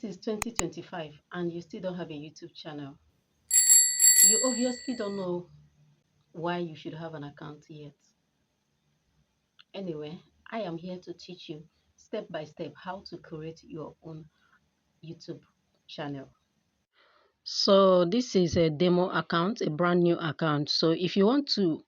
This is 2025 and you still don't have a YouTube channel. You obviously don't know why you should have an account yet. Anyway, I am here to teach you step by step how to create your own YouTube channel. So this is a demo account, a brand new account. So if you want to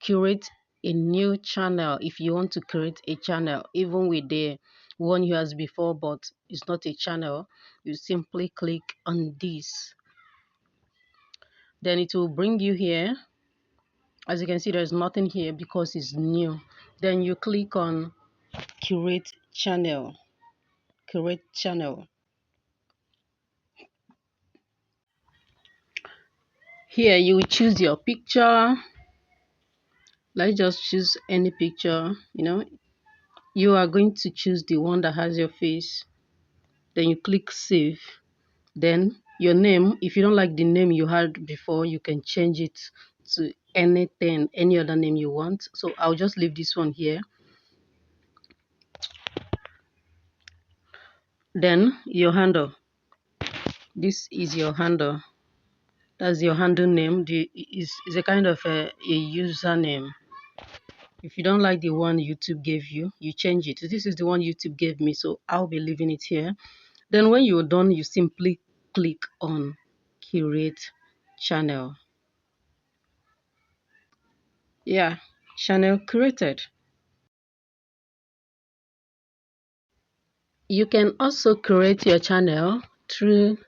create a new channel, if you want to create a channel even with the one you has before but it's not a channel, you simply click on this. Then it will bring you here. As you can see, there's nothing here because it's new. Then you click on create channel. Create channel. Here you will choose your picture. Let's just choose any picture. You are going to choose the one that has your face. Then you click save. Then your name, if you don't like the name you had before, you can change it to anything, any other name you want. So I'll just leave this one here. Then your handle. This is your handle. That's your handle name. Is a kind of a username. If you don't like the one YouTube gave you, you change it. This is the one YouTube gave me, so I'll be leaving it here. Then when you're done, you simply click on create channel. Yeah, channel created. You can also create your channel through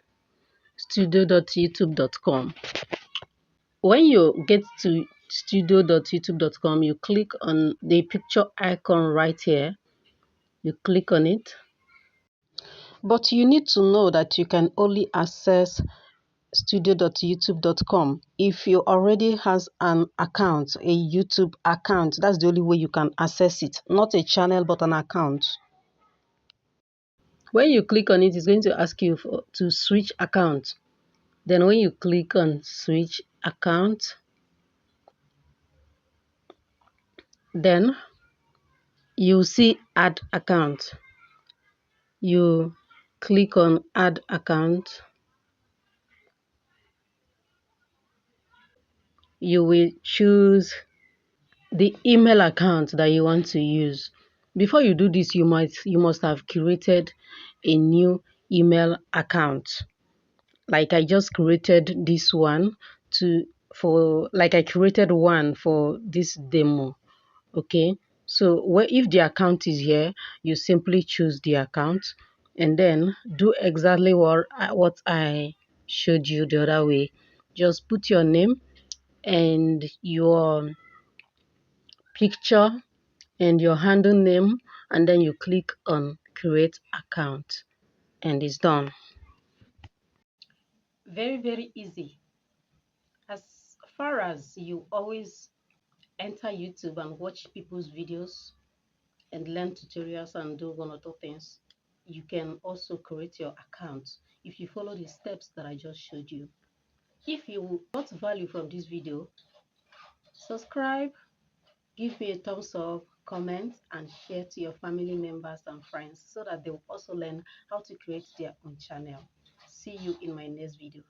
studio.youtube.com. When you get to studio.youtube.com, you click on the picture icon right here. You click on it. But you need to know that you can only access studio.youtube.com if you already has an account, a YouTube account. That's the only way you can access it. Not a channel, but an account. When you click on it, it's going to ask you to switch account. Then when you click on switch account, then you see add account. You click on add account. You will choose the email account that you want to use. Before you do this, you must have created a new email account. Like I just created this one I created one for this demo. Okay, so if the account is here, you simply choose the account and then do exactly what I showed you the other way. Just put your name and your picture and your handle name, and then you click on create account and it's done. Very, very easy. As far as you always enter YouTube and watch people's videos and learn tutorials and do one or two things, you can also create your account if you follow the steps that I just showed you. If you got value from this video, subscribe, give me a thumbs up, comment, and share to your family members and friends so that they will also learn how to create their own channel. See you in my next video.